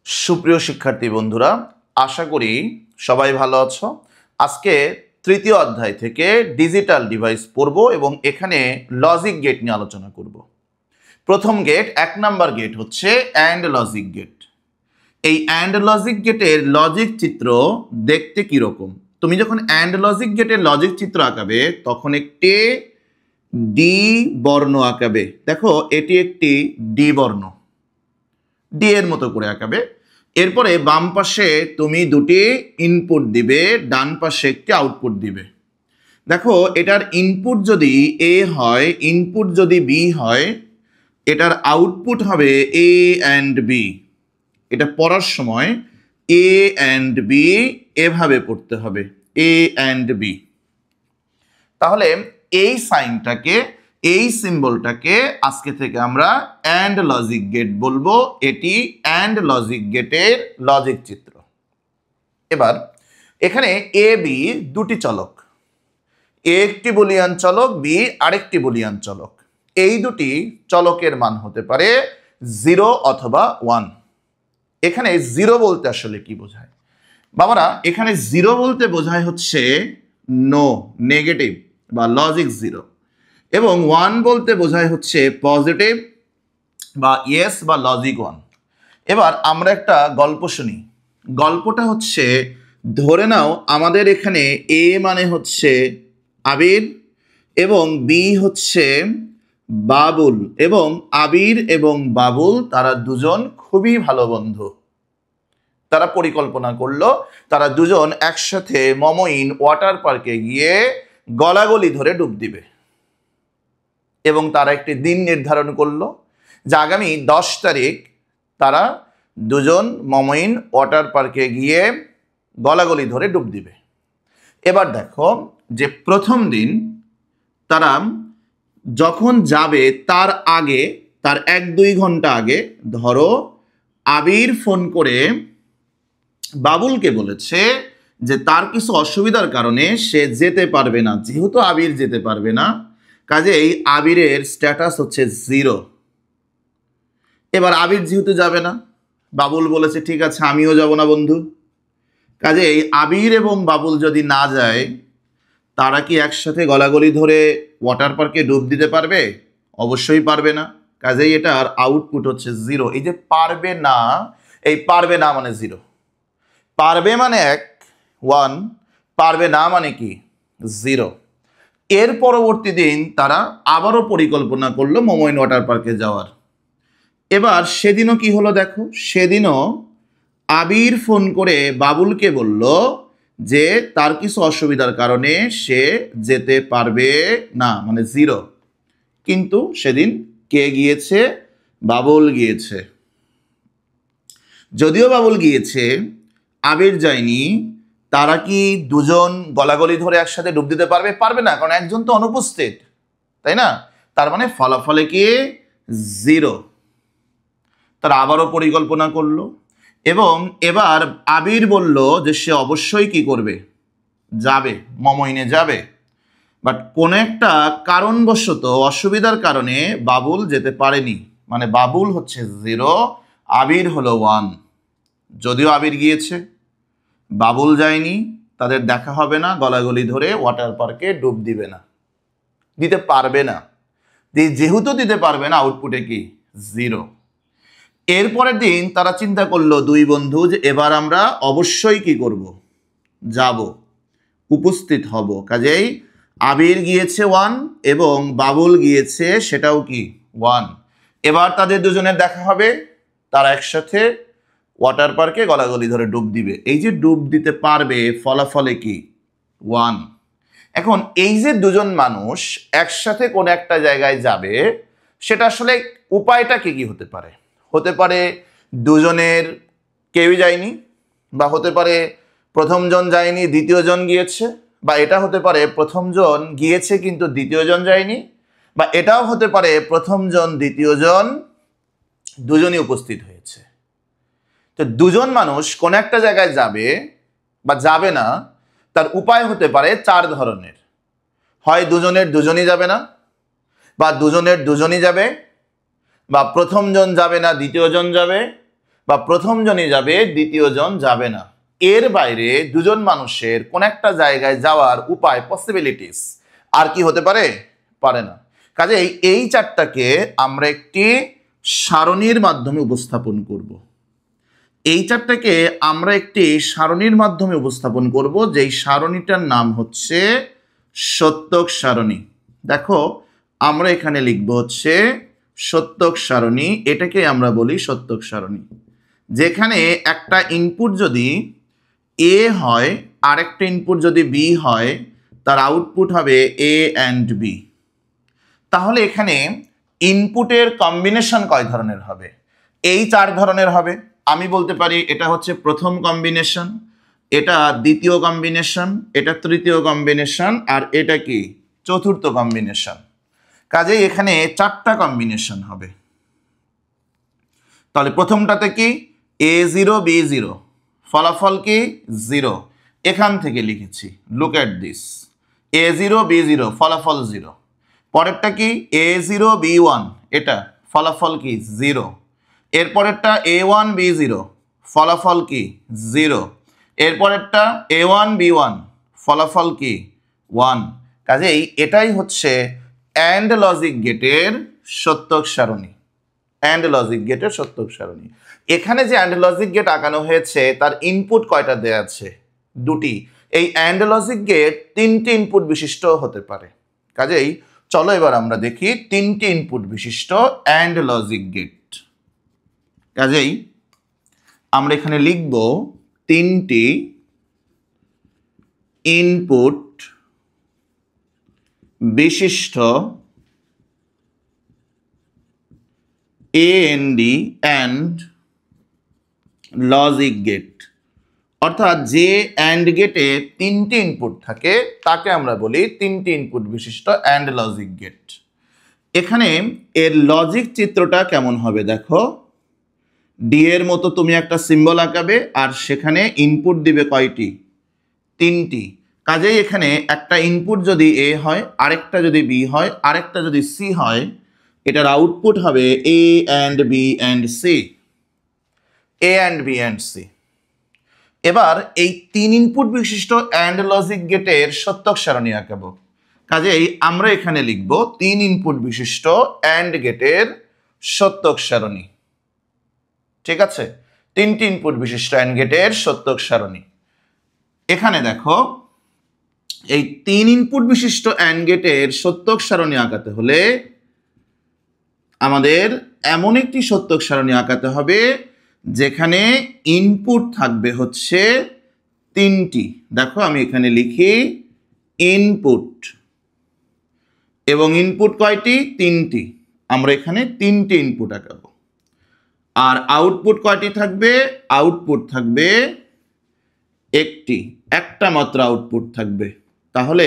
সুপ্রিয় শিক্ষার্থী বন্ধুরা, আশা করি সবাই ভালো আছো। আজকে তৃতীয় অধ্যায় থেকে ডিজিটাল ডিভাইস পড়ব এবং এখানে লজিক গেট নিয়ে আলোচনা করব। প্রথম গেট, 1 নাম্বার গেট হচ্ছে অ্যান্ড লজিক গেট। এই অ্যান্ড লজিক গেটের লজিক চিত্র দেখতে কীরকম? তুমি যখন অ্যান্ড লজিক গেটের লজিক চিত্র আঁকাবে তখন একটি ডি বর্ণ আঁকাবে। দেখো, এটি একটি ডি বর্ণ, ডি এর মতো করে আঁকাবে। এরপরে বাম পাশে তুমি দুটি ইনপুট দিবে, ডান পাশে একটি আউটপুট দিবে। দেখো, এটার ইনপুট যদি এ হয়, ইনপুট যদি বি হয়, এটার আউটপুট হবে এ অ্যান্ড বি। এটা পড়ার সময় এ অ্যান্ড বি এভাবে পড়তে হবে, এ অ্যান্ড বি। তাহলে এই সাইনটাকে, এই সিম্বলটাকে আজকে থেকে আমরা অ্যান্ড লজিক গেট বলবো। এটি অ্যান্ড লজিক গেটের লজিক চিত্র। এবার এখানে এ বি দুটি চলক, এ একটি বুলিয়ান চলক, বি আরেকটি বুলিয়ান চলক। এই দুটি চলকের মান হতে পারে 0 অথবা 1। এখানে 0 বলতে আসলে কি বোঝায় বাবারা? এখানে 0 বলতে বোঝায় হচ্ছে নো, নেগেটিভ বা লজিক 0, এবং 1 বলতে বোঝায় হচ্ছে পজিটিভ বা ইয়েস বা লজিক 1। এবার আমরা একটা গল্প শুনি। গল্পটা হচ্ছে, ধরে নাও আমাদের এখানে এ মানে হচ্ছে আবির এবং বি হচ্ছে বাবুল, এবং আবির এবং বাবুল তারা দুজন খুবই ভালো বন্ধু। তারা পরিকল্পনা করলো তারা দুজন একসাথে মমইন ওয়াটার পার্কে গিয়ে গলাগলি ধরে ডুব দিবে, এবং তারা একটি দিন নির্ধারণ করলো যে আগামী 10 তারিখ তারা দুজন মমইন ওয়াটার পার্কে গিয়ে গলাগলি ধরে ডুব দিবে। এবার দেখো যে প্রথম দিন তারা যখন যাবে তার আগে, তার 1-2 ঘন্টা আগে, ধরো আবির ফোন করে বাবুলকে বলেছে যে তার কিছু অসুবিধার কারণে সে যেতে পারবে না। যেহেতু আবির যেতে পারবে না, কাজেই আবিরের স্ট্যাটাস হচ্ছে 0। এবার আবির যেহেতু যাবে না, বাবুল বলেছে ঠিক আছে আমিও যাব না বন্ধু। কাজেই আবির এবং বাবুল যদি না যায়, তারা কি একসাথে গলাগলি ধরে ওয়াটার পার্কে ডুব দিতে পারবে? অবশ্যই পারবে না। কাজেই এটার আউটপুট হচ্ছে 0। এই যে পারবে না, এই পারবে না মানে 0, পারবে মানে 1, 1, পারবে না মানে কি 0। এর পরবর্তী দিন তারা আবারও পরিকল্পনা করলো মমইন ওয়াটার পার্কে যাওয়ার। এবার সেদিনও কি হলো দেখো, সেদিনও আবির ফোন করে বাবুলকে বলল যে তার কিছু অসুবিধার কারণে সে যেতে পারবে না, মানে 0। কিন্তু সেদিন কে গিয়েছে? বাবুল গিয়েছে। যদিও বাবুল গিয়েছে, আবির যায়নি। তারা কি দুজন গলাগলি ধরে একসাথে ডুব দিতে পারবে? পারবে না, কারণ একজন তো অনুপস্থিত, তাই না? তার মানে ফলাফলে কি 0। তারা আবারও পরিকল্পনা করলো, এবং এবার আবির বলল যে সে অবশ্যই কি করবে? যাবে, মমইনে যাবে। বাট কোন একটা কারণবশত, অসুবিধার কারণে বাবুল যেতে পারেনি, মানে বাবুল হচ্ছে 0, আবির হলো 1। যদিও আবির গিয়েছে, বাবুল যায়নি, তাদের দেখা হবে না, গলাগলি ধরে ওয়াটার পার্কে ডুব দিবে না, দিতে পারবে না। যেহেতু দিতে পারবে না, আউটপুটে কি 0। এরপরের দিন তারা চিন্তা করলো 2 বন্ধু যে এবার আমরা অবশ্যই কি করব? যাব, উপস্থিত হব। কাজেই আবির গিয়েছে 1 এবং বাবুল গিয়েছে সেটাও কি 1। এবার তাদের দুজনের দেখা হবে, তারা একসাথে ওয়াটার পার্কে গলাগলি ধরে ডুব দিবে। এই যে ডুব দিতে পারবে, ফলাফলে কি 1। এখন এই যে দুজন মানুষ একসাথে কোন একটা জায়গায় যাবে, সেটা আসলে উপায়টা কি হতে পারে? হতে পারে দুজনের কেউই যায়নি, বা হতে পারে প্রথম জন যায়নি দ্বিতীয় জন গিয়েছে, বা এটা হতে পারে প্রথম জন গিয়েছে কিন্তু দ্বিতীয় জন যায়নি, বা এটাও হতে পারে প্রথম জন দ্বিতীয় জন দুজনই উপস্থিত হয়েছে। তো দুজন মানুষ কোন একটা জায়গায় যাবে বা যাবে না, তার উপায় হতে পারে 4 ধরনের। হয় দুজনের দুজনই যাবে না, বা দুজনের দুজনই যাবে, বা প্রথম জন যাবে না দ্বিতীয় জন যাবে, বা প্রথম জনই যাবে, দ্বিতীয় জন যাবে না। এর বাইরে দুজন মানুষের কোন একটা জায়গায় যাওয়ার উপায়, পসিবিলিটিস আর কি হতে পারে? পারে না। কাজেই এই চারটাকে আমরা একটি সারণীর মাধ্যমে উপস্থাপন করব। এই চারটাকে আমরা একটি সারণীর মাধ্যমে উপস্থাপন করব, যেই সারণীটার নাম হচ্ছে সত্যক সারণী। দেখো আমরা এখানে লিখব হচ্ছে সত্যক সারণী, এটাকে আমরা বলি সত্যক সারণী। যেখানে একটা ইনপুট যদি এ হয়, আরেকটা ইনপুট যদি বি হয়, তার আউটপুট হবে এ অ্যান্ড বি। তাহলে এখানে ইনপুটের কম্বিনেশন কয় ধরনের হবে? এই 4 ধরনের হবে। আমি বলতে পারি এটা হচ্ছে প্রথম কম্বিনেশন, এটা দ্বিতীয় কম্বিনেশন, এটা তৃতীয় কম্বিনেশন, আর এটা কি চতুর্থ কম্বিনেশন। কাজেই এখানে 4টা কম্বিনেশন হবে। তাহলে প্রথমটাতে কি A0 B0, ফলাফল কি 0। এখান থেকে লিখেছি, look at this, A0 B0 ফলাফল 0। পরেরটা কি A0 B1, এটা ফলাফল কি 0। এরপরেরটা A1 B0 ফলাফল কি 0। এরপরেরটা A1 B1 ফলাফল কি 1। কাজেই এটাই হচ্ছে অ্যান্ড লজিক গেটের সত্যক সারণী। অ্যান্ড লজিক গেটের সত্যক সারণী। এখানে যে অ্যান্ড লজিক গেট আঁকানো হয়েছে তার ইনপুট কয়টা দেয়া আছে? 2টি। এই অ্যান্ড লজিক গেট 3টি ইনপুট বিশিষ্ট হতে পারে। কাজেই চলো এবার আমরা দেখি 3টি ইনপুট বিশিষ্ট অ্যান্ড লজিক গেট। কাজেই আমরা এখানে লিখব 3টি ইনপুট বিশিষ্ট AND অ্যান্ড লজিক গেট। অর্থাৎ যে অ্যান্ড গেটে 3টি ইনপুট থাকে তাকে আমরা বলি 3টি ইনপুট বিশিষ্ট অ্যান্ড লজিক গেট। এখানে এর লজিক চিত্রটা কেমন হবে দেখো, ডি এর মতো তুমি একটা সিম্বল আঁকাবে আর সেখানে ইনপুট দিবে কয়টি? 3টি। কাজেই এখানে একটা ইনপুট যদি এ হয়, আরেকটা যদি বি হয়, আরেকটা যদি সি হয়, এটার আউটপুট হবে A and B and C. A and B and C. এবার এই 3 ইনপুট বিশিষ্ট অ্যান্ড লজিক গেটের সত্যক সারণী আঁকাবো। কাজেই আমরা এখানে লিখব 3 ইনপুট বিশিষ্ট অ্যান্ড গেটের সত্যক সারণী। ঠিক আছে, 3টি ইনপুট বিশিষ্ট অ্যান্ড গেটের সত্যক সারণী। এখানে দেখো এই 3 ইনপুট বিশিষ্ট অ্যান্ড গেটের সত্যক সারণী আঁকাতে হলে আমাদের এমন একটি সত্যক সারণী আঁকাতে হবে যেখানে ইনপুট থাকবে হচ্ছে 3টি। দেখো আমি এখানে লিখি ইনপুট, এবং ইনপুট কয়টি? 3টি। আমরা এখানে 3টি ইনপুট আঁকাবো। আর আউটপুট কয়টি থাকবে? আউটপুট থাকবে একটা মাত্র আউটপুট থাকবে। তাহলে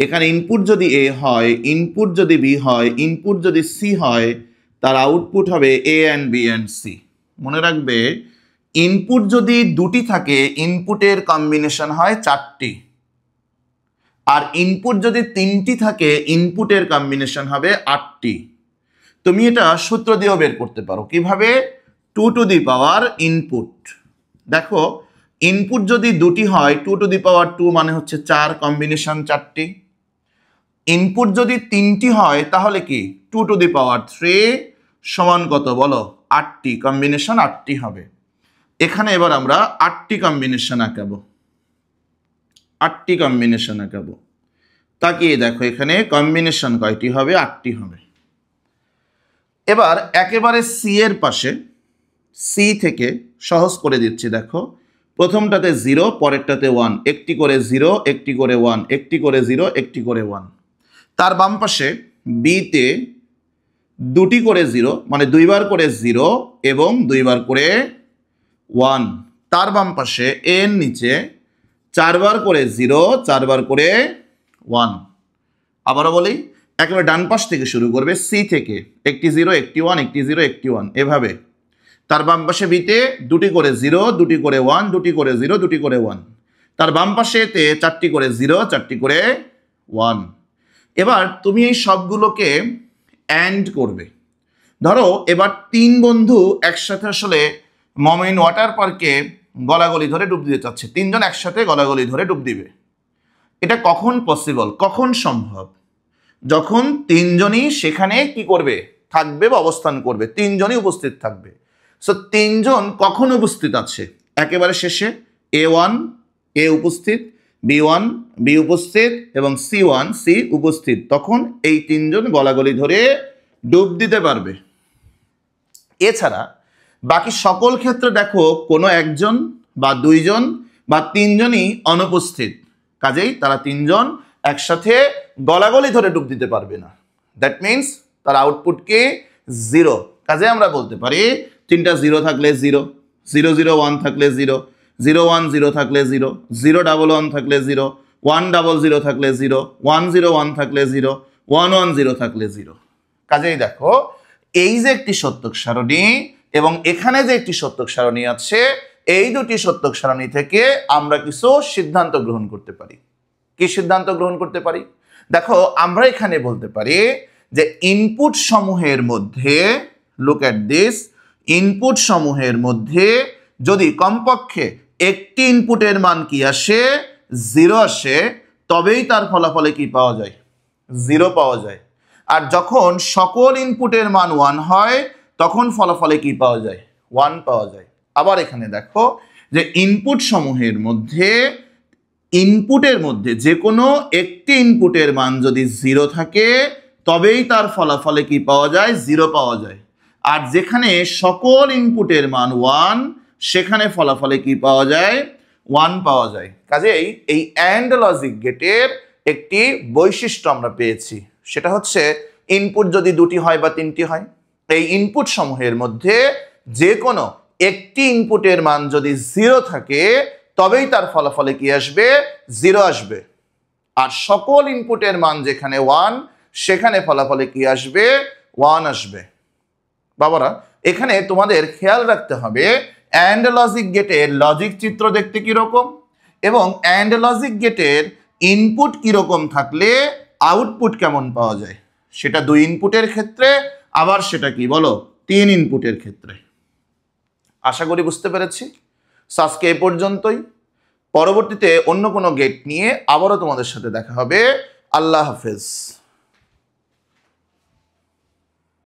এখানে ইনপুট যদি এ হয়, ইনপুট যদি বি হয়, ইনপুট যদি সি হয়, তার আউটপুট হবে A and B and C. মনে রাখবে ইনপুট যদি 2টি থাকে ইনপুটের কম্বিনেশন হয় 4টি, আর ইনপুট যদি 3টি থাকে ইনপুটের কম্বিনেশন হবে 8টি। তুমি এটা সূত্র দিয়েও বের করতে পারো। কিভাবে? 2 টু দি পাওয়ার ইনপুট। দেখো ইনপুট যদি 2টি হয় 2 টু দি পাওয়ার 2 মানে হচ্ছে 4, কম্বিনেশন 4টি। ইনপুট যদি 3টি হয় তাহলে কি 2 টু দি পাওয়ার 3 সমান কত বলো? 8টি, কম্বিনেশন 8টি হবে। এখানে এবার আমরা 8টি কম্বিনেশন আঁকাবো। 8টি কম্বিনেশন আঁকাবো। তাকিয়ে দেখো এখানে কম্বিনেশন কয়টি হবে? 8টি হবে। এবার একেবারে সি এর পাশে, সি থেকে সহজ করে দিচ্ছি। দেখো প্রথমটাতে 0, পরেরটাতে 1, একটি করে 0, একটি করে 1, একটি করে 0, একটি করে 1। তার বাম পাশে বিতে 2টি করে 0, মানে 2বার করে 0 এবং 2বার করে 1। তার বাম পাশে এর নিচে 4বার করে 0, 4বার করে 1। আবারও বলি, একেবারে ডান পাশ থেকে শুরু করবে, সি থেকে একটি 0, একটি 1, একটি 0, একটি 1, এভাবে। তার বাম পাশে বিতে 2টি করে 0, 2টি করে 1, 2টি করে 0, 2টি করে 1। তার বাম পাশে এতে 4টি করে 0, 4টি করে 1। এবার তুমি এই সবগুলোকে অ্যান্ড করবে। ধরো এবার 3 বন্ধু একসাথে আসলে মমিন ওয়াটার পার্কে গলাগলি ধরে ডুব দিতে চাচ্ছে, তিনজন একসাথে গলাগলি ধরে ডুব দিবে। এটা কখন পসিবল, কখন সম্ভব? যখন তিনজনই সেখানে কি করবে, থাকবে বা অবস্থান করবে, তিনজনই উপস্থিত থাকবে। সো তিনজন কখন উপস্থিত আছে? একেবারে শেষে A1 এ উপস্থিত, B1 বি উপস্থিত এবং C1 সি উপস্থিত, তখন এই তিনজন গলাগলি ধরে ডুব দিতে পারবে। এছাড়া বাকি সকল ক্ষেত্রে দেখো কোনো একজন বা দুইজন বা তিনজনই অনুপস্থিত, কাজেই তারা তিনজন একসাথে গলাগলি ধরে ডুব দিতে পারবে না। দ্যাট মিনস তার আউটপুট কি? জিরো। কাজে আমরা বলতে পারি তিনটা জিরো থাকলে জিরো, 0 0 1 থাকলে জিরো, 0 1 0 থাকলে জিরো, 0 1 1 থাকলে জিরো, 1 0 0 থাকলে জিরো, 1 0 1 থাকলে জিরো, 1 1 0 থাকলে জিরো। কাজেই দেখো এই যে একটি সত্যক সারণী এবং এখানে যে একটি সত্যক সারণী আছে, এই দুটি সত্যক সারণী থেকে আমরা কিছু সিদ্ধান্ত গ্রহণ করতে পারি। কি সিদ্ধান্ত গ্রহণ করতে পারি? দেখো আমরা এখানে বলতে পারি যে ইনপুট সমূহের মধ্যে, লুক অ্যাট দিস, ইনপুট সমূহের মধ্যে যদি কমপক্ষে একটি ইনপুটের মান কি আসে, জিরো আসে, তবেই তার ফলাফলে কি পাওয়া যায়? জিরো পাওয়া যায়। আর যখন সকল ইনপুটের মান 1 হয় তখন ফলাফলে কি পাওয়া যায়? 1 পাওয়া যায়। আবার এখানে দেখো যে ইনপুট সমূহের মধ্যে, ইনপুটের মধ্যে যে কোনো একটি ইনপুটের মান যদি 0 থাকে তবেই তার ফলাফলে কি পাওয়া যায়? 0 পাওয়া যায়। আর যেখানে সকল ইনপুটের মান 1 সেখানে ফলাফলে কি পাওয়া যায়? 1 পাওয়া যায়। কাজেই এই অ্যান্ড লজিক গেটের একটি বৈশিষ্ট্য আমরা পেয়েছি, সেটা হচ্ছে ইনপুট যদি দুটি হয় বা তিনটি হয়, এই ইনপুট সমূহের মধ্যে যে কোনো একটি ইনপুটের মান যদি 0 থাকে তবেই তার ফলাফলে কি আসবে? 0 আসবে। আর সকল ইনপুটের মান যেখানে 1 সেখানে ফলাফলে কি আসবে? 1 আসবে। বাবারা এখানে তোমাদের খেয়াল রাখতে হবে অ্যান্ড লজিক গেটের লজিক চিত্র দেখতে কিরকম এবং অ্যান্ড লজিক গেটের ইনপুট কিরকম থাকলে আউটপুট কেমন পাওয়া যায়। সেটা 2 ইনপুটের ক্ষেত্রে, আবার সেটা কি বলো 3 ইনপুটের ক্ষেত্রে। আশা করি বুঝতে পেরেছি। আজকে এ পর্যন্তই। পরবর্তীতে অন্য কোনো গেট নিয়ে আবারও তোমাদের সাথে দেখা হবে। আল্লাহ হাফেজ।